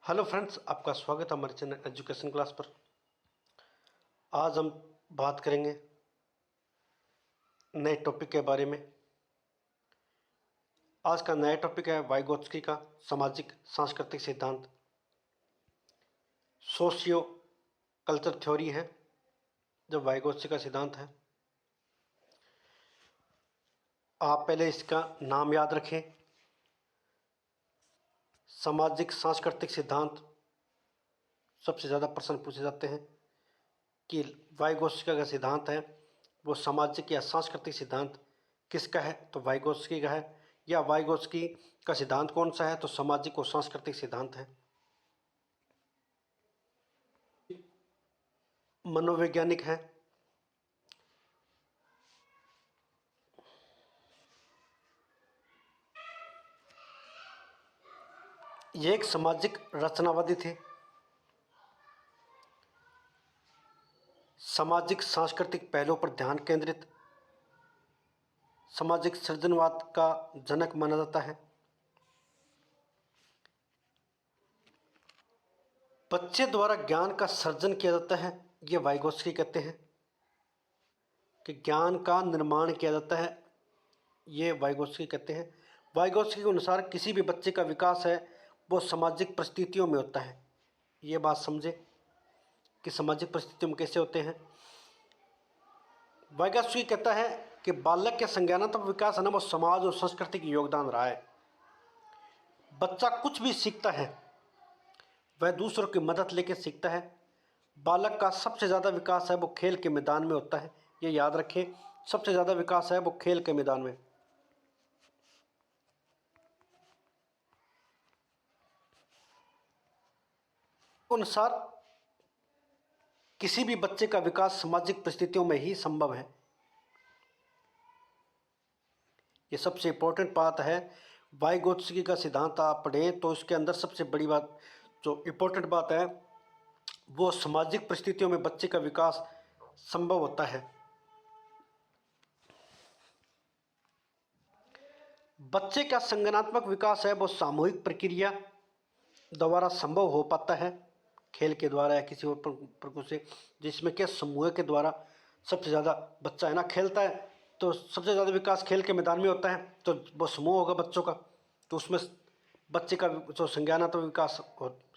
Hello friends, आपका स्वागत है हमारे चैनल एजुकेशन क्लास पर। आज हम बात करेंगे नए टॉपिक के बारे में। आज का नया टॉपिक है वाइगोत्स्की का सामाजिक सांस्कृतिक सिद्धांत। सोशियो कल्चर थ्योरी है जो वाइगोत्स्की का सिद्धांत है। आप पहले इसका नाम याद रखें। सामाजिक सांस्कृतिक सिद्धांत सबसे ज़्यादा प्रश्न पूछे जाते हैं कि वाइगोत्स्की का सिद्धांत है वो सामाजिक या सांस्कृतिक सिद्धांत किसका है, तो वाइगोत्स्की का है। या वाइगोत्स्की का सिद्धांत कौन सा है, तो सामाजिक और सांस्कृतिक सिद्धांत है। मनोवैज्ञानिक है। ये एक सामाजिक रचनावादी थे। सामाजिक सांस्कृतिक पहलुओं पर ध्यान केंद्रित सामाजिक सृजनवाद का जनक माना जाता है। बच्चे द्वारा ज्ञान का सृजन किया जाता है, ये वाइगोत्स्की कहते हैं कि ज्ञान का निर्माण किया जाता है, ये वाइगोत्स्की कहते हैं। वाइगोत्स्की के अनुसार किसी भी बच्चे का विकास है वो सामाजिक परिस्थितियों में होता है। ये बात समझे कि सामाजिक परिस्थितियों में कैसे होते हैं। वाइगोत्स्की कहता है कि बालक के संज्ञानात्मक विकास है ना, वो समाज और संस्कृति की योगदान रहा है। बच्चा कुछ भी सीखता है वह दूसरों की मदद लेकर सीखता है। बालक का सबसे ज़्यादा विकास है वो खेल के मैदान में होता है। ये याद रखें, सबसे ज़्यादा विकास है वो खेल के मैदान में। अनुसार किसी भी बच्चे का विकास सामाजिक परिस्थितियों में ही संभव है। ये सबसे इंपॉर्टेंट बात है। वाइगोत्स्की का सिद्धांत आप पढ़ें तो इसके अंदर सबसे बड़ी बात जो इंपॉर्टेंट बात है वो सामाजिक परिस्थितियों में बच्चे का विकास संभव होता है। बच्चे का संज्ञानात्मक विकास है वो सामूहिक प्रक्रिया द्वारा संभव हो पाता है, खेल के द्वारा या किसी और प्रकार से, जिसमें क्या समूह के द्वारा सबसे ज़्यादा बच्चा है ना खेलता है, तो सबसे ज़्यादा विकास खेल के मैदान में होता है। तो वो समूह होगा बच्चों का, तो उसमें बच्चे का जो संज्ञानात्मक विकास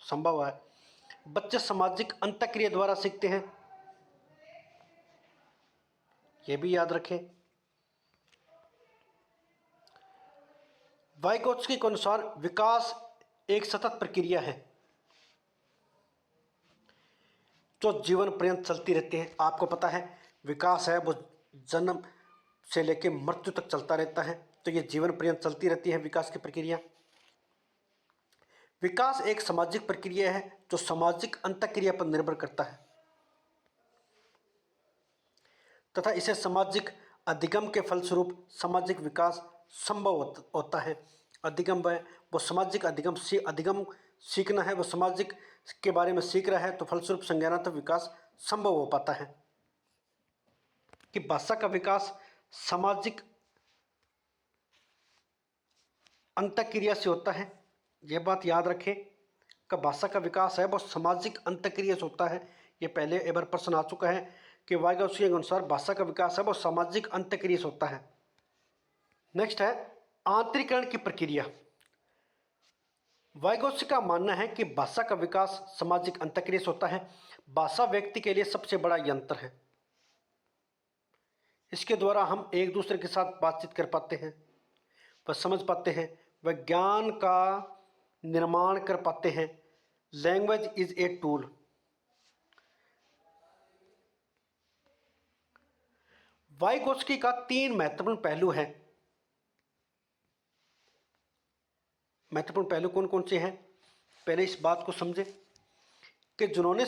संभव है। बच्चे सामाजिक अंतःक्रिया द्वारा सीखते हैं, ये भी याद रखें। वाइगोत्स्की के अनुसार विकास एक सतत प्रक्रिया है जो जीवन पर्यंत चलती रहती है। आपको पता है विकास है वो जन्म से लेकर मृत्यु तक चलता रहता है, तो ये जीवन पर्यंत चलती रहती है विकास की प्रक्रिया। विकास एक सामाजिक प्रक्रिया है जो सामाजिक अंतःक्रिया पर निर्भर करता है तथा इसे सामाजिक अधिगम के फलस्वरूप सामाजिक विकास संभव होता है। अधिगम है वो सामाजिक अधिगम सीखना है, वो सामाजिक के बारे में सीख रहा है, तो फलस्वरूप संज्ञानात्मक विकास संभव हो पाता है। कि भाषा का विकास सामाजिक अंतःक्रिया से होता है, ये बात याद रखें कि भाषा का विकास है वो सामाजिक अंतःक्रिया से होता है। ये पहले एक बार प्रश्न आ चुका है कि वाइगोत्स्की के अनुसार भाषा का विकास है वो सामाजिक अंतःक्रिया से होता है। नेक्स्ट है आंतरिकरण की प्रक्रिया। वाइगोत्स्की का मानना है कि भाषा का विकास सामाजिक अंतःक्रिया से होता है। भाषा व्यक्ति के लिए सबसे बड़ा यंत्र है, इसके द्वारा हम एक दूसरे के साथ बातचीत कर पाते हैं, वह समझ पाते हैं, वह ज्ञान का निर्माण कर पाते हैं। Language is a tool. Vygotsky का 3 महत्वपूर्ण पहलू है। महत्वपूर्ण पहलू कौन कौन से हैं, पहले इस बात को समझे कि जिन्होंने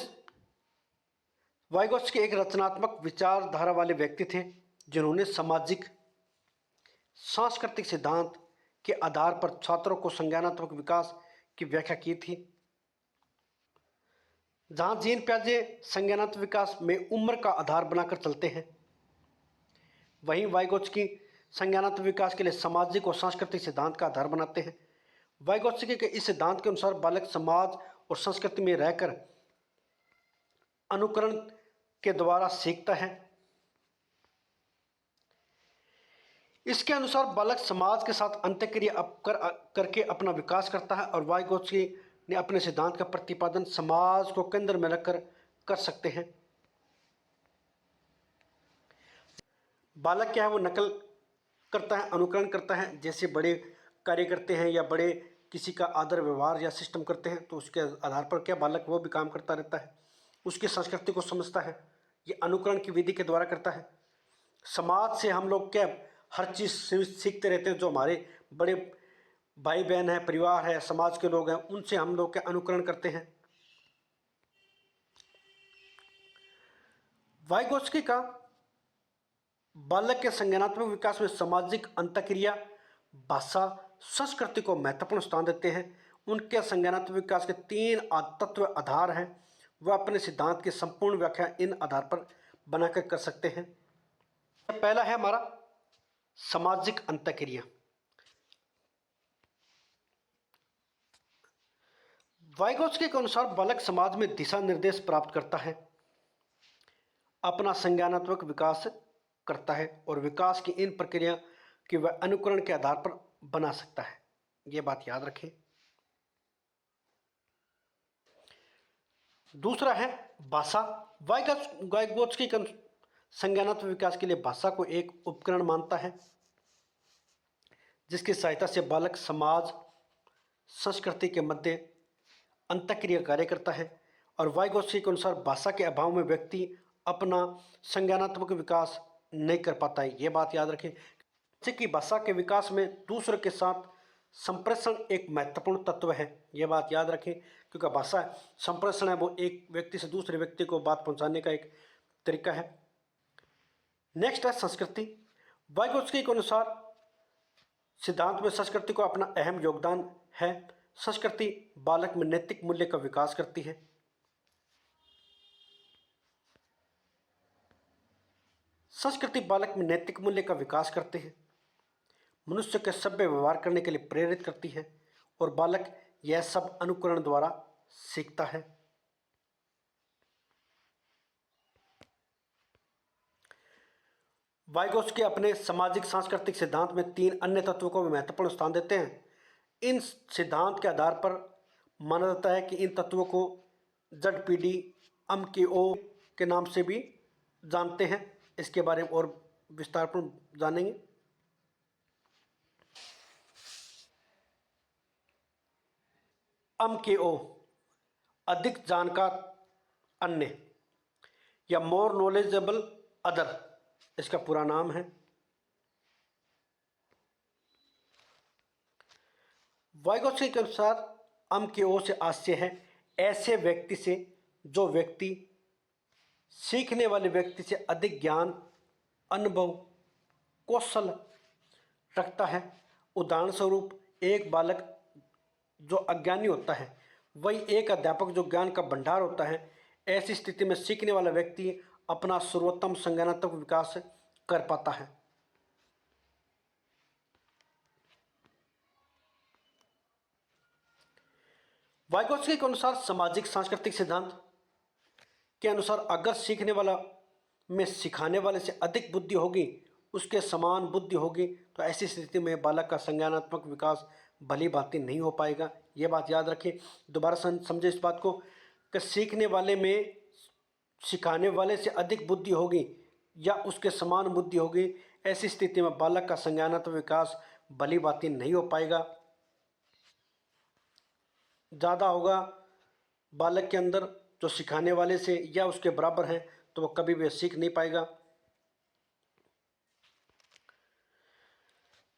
वाइगोत्स्की एक रचनात्मक विचारधारा वाले व्यक्ति थे जिन्होंने सामाजिक सांस्कृतिक सिद्धांत के आधार पर छात्रों को संज्ञानात्मक विकास की व्याख्या की थी। जहां जीन प्याजे संज्ञानात्मक विकास में उम्र का आधार बनाकर चलते हैं, वहीं वाइगोत्स्की संज्ञानात्मक विकास के लिए सामाजिक और सांस्कृतिक सिद्धांत का आधार बनाते हैं। वाइगोत्स्की के इस सिद्धांत के अनुसार बालक समाज और संस्कृति में रहकर अनुकरण के द्वारा सीखता है। इसके अनुसार बालक समाज के साथ अंतःक्रिया करके अपना विकास करता है और वाइगोत्स्की ने अपने सिद्धांत का प्रतिपादन समाज को केंद्र में रखकर कर सकते हैं। बालक क्या है, वो नकल करता है, अनुकरण करता है। जैसे बड़े कार्य करते हैं या बड़े किसी का आदर व्यवहार या सिस्टम करते हैं तो उसके आधार पर क्या बालक वो भी काम करता रहता है, उसकी संस्कृति को समझता है। ये अनुकरण की विधि के द्वारा करता है। समाज से हम लोग क्या हर चीज़ सीखते रहते हैं। जो हमारे बड़े भाई बहन है, परिवार है, समाज के लोग हैं, उनसे हम लोग क्या अनुकरण करते हैं। वाइगोत्स्की का बालक के संज्ञानात्मक विकास में सामाजिक अंतःक्रिया, भाषा, संस्कृति को महत्वपूर्ण स्थान देते हैं। उनके संज्ञानात्मक विकास के 3 तत्व आधार हैं। वह अपने सिद्धांत की संपूर्ण व्याख्या इन आधार पर बनाकर कर सकते हैं। पहला है हमारा सामाजिक अंतःक्रिया। वाइगोत्स्की के अनुसार बालक समाज में दिशा निर्देश प्राप्त करता है, अपना संज्ञानात्मक विकास करता है और विकास की इन प्रक्रिया की वह अनुकरण के आधार पर बना सकता है। ये बात याद रखें। दूसरा है भाषा। वाइगोत्स्की के संज्ञानात्मक विकास के लिए भाषा को एक उपकरण मानता है जिसकी सहायता से बालक समाज संस्कृति के मध्य अंतःक्रिया कार्य करता है। और वाइगोत्स्की के अनुसार भाषा के अभाव में व्यक्ति अपना संज्ञानात्मक विकास नहीं कर पाता है। ये बात याद रखें। जैसे कि भाषा के विकास में दूसरों के साथ संप्रेषण एक महत्वपूर्ण तत्व है। ये बात याद रखें, क्योंकि भाषा संप्रेषण है, वो एक व्यक्ति से दूसरे व्यक्ति को बात पहुंचाने का एक तरीका है। नेक्स्ट है संस्कृति। वाइगोत्स्की के अनुसार सिद्धांत में संस्कृति को अपना अहम योगदान है। संस्कृति बालक में नैतिक मूल्य का विकास करती है। संस्कृति बालक में नैतिक मूल्य का विकास करते हैं, मनुष्य के सभ्य व्यवहार करने के लिए प्रेरित करती है और बालक यह सब अनुकरण द्वारा सीखता है। वाइगोत्स्की अपने सामाजिक सांस्कृतिक सिद्धांत में 3 अन्य तत्वों को भी महत्वपूर्ण स्थान देते हैं। इन सिद्धांत के आधार पर माना जाता है कि इन तत्वों को ZPD MKO के नाम से भी जानते हैं। इसके बारे में और विस्तारपूर्ण जानेंगे। MKO अधिक जानकार अन्य या मोर नॉलेजेबल अदर, इसका पूरा नाम है। वाइगोत्स्की के अनुसार MKO से आशय है ऐसे व्यक्ति से जो व्यक्ति सीखने वाले व्यक्ति से अधिक ज्ञान, अनुभव, कौशल रखता है। उदाहरण स्वरूप एक बालक जो अज्ञानी होता है वही एक अध्यापक जो ज्ञान का भंडार होता है। ऐसी स्थिति में सीखने वाला व्यक्ति अपना सर्वोत्तम संज्ञानात्मक विकास कर पाता है। वाइगोत्स्की के अनुसार सामाजिक सांस्कृतिक सिद्धांत के अनुसार अगर सीखने वाला में सिखाने वाले से अधिक बुद्धि होगी, उसके समान बुद्धि होगी, तो ऐसी स्थिति में बालक का संज्ञानात्मक विकास भली भांति नहीं हो पाएगा। ये बात याद रखें। दोबारा समझे इस बात को कि सीखने वाले में सिखाने वाले से अधिक बुद्धि होगी या उसके समान बुद्धि होगी, ऐसी स्थिति में बालक का संज्ञानात्मक विकास भली भांति नहीं हो पाएगा। ज़्यादा होगा बालक के अंदर जो सिखाने वाले से या उसके बराबर है, तो वह कभी भी सीख नहीं पाएगा।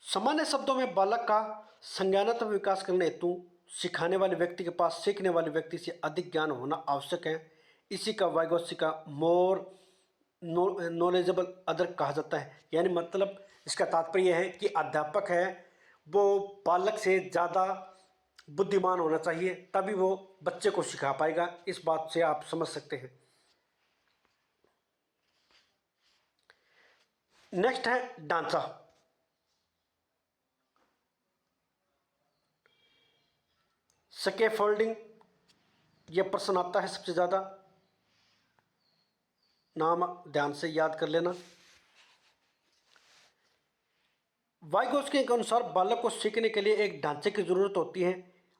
सामान्य शब्दों में बालक का संज्ञानात्मक विकास करने हेतु सिखाने वाले व्यक्ति के पास सीखने वाले व्यक्ति से अधिक ज्ञान होना आवश्यक है। इसी का वाइगोत्स्की का मोर नॉलेजेबल अदर कहा जाता है। यानी मतलब इसका तात्पर्य है कि अध्यापक है वो बालक से ज़्यादा बुद्धिमान होना चाहिए, तभी वो बच्चे को सिखा पाएगा। इस बात से आप समझ सकते हैं। नेक्स्ट है ढांचा। स्कैफोल्डिंग यह प्रश्न आता है सबसे ज़्यादा, नाम ध्यान से याद कर लेना। वाइगोत्स्की के अनुसार बालक को सीखने के लिए एक ढांचे की जरूरत होती है,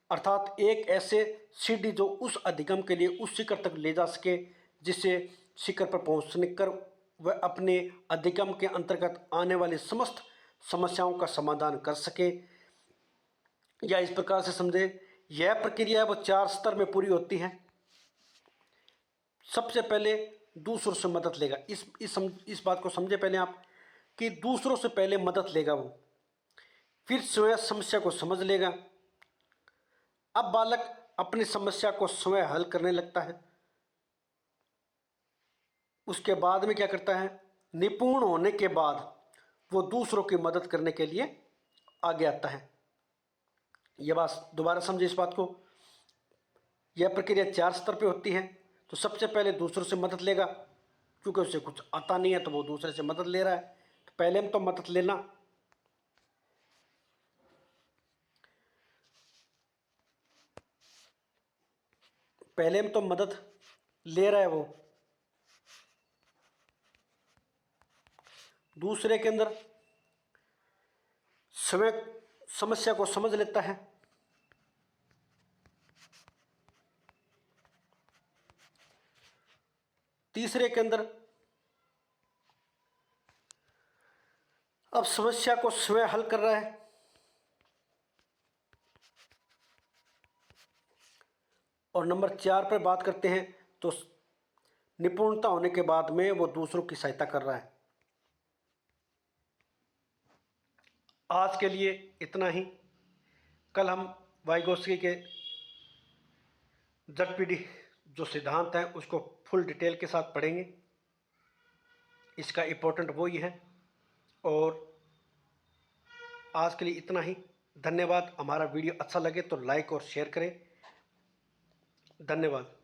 अर्थात एक ऐसे सीढ़ी जो उस अधिगम के लिए उस शिखर तक ले जा सके जिससे शिखर पर पहुंचने कर वह अपने अधिगम के अंतर्गत आने वाली समस्त समस्याओं का समाधान कर सके। या इस प्रकार से समझे, यह प्रक्रिया वो 4 स्तर में पूरी होती है। सबसे पहले दूसरों से मदद लेगा। इस बात को समझे पहले आप कि दूसरों से पहले मदद लेगा वो, फिर स्वयं समस्या को समझ लेगा। अब बालक अपनी समस्या को स्वयं हल करने लगता है। उसके बाद में क्या करता है, निपुण होने के बाद वो दूसरों की मदद करने के लिए आगे आता है। यह बात दोबारा समझे इस बात को। यह प्रक्रिया 4 स्तर पे होती है। तो सबसे पहले दूसरों से मदद लेगा, क्योंकि उसे कुछ आता नहीं है तो वो दूसरे से मदद ले रहा है, तो पहले में तो मदद लेना। पहले में तो मदद ले रहा है वो। दूसरे के अंदर स्वयं समस्या को समझ लेता है। तीसरे के अंदर अब समस्या को स्वयं हल कर रहा है। और नंबर 4 पर बात करते हैं तो निपुणता होने के बाद में वो दूसरों की सहायता कर रहा है। आज के लिए इतना ही। कल हम वाइगोत्स्की के ZPD जो सिद्धांत है उसको फुल डिटेल के साथ पढ़ेंगे। इसका इम्पोर्टेंट वो ही है। और आज के लिए इतना ही। धन्यवाद। हमारा वीडियो अच्छा लगे तो लाइक और शेयर करें। धन्यवाद।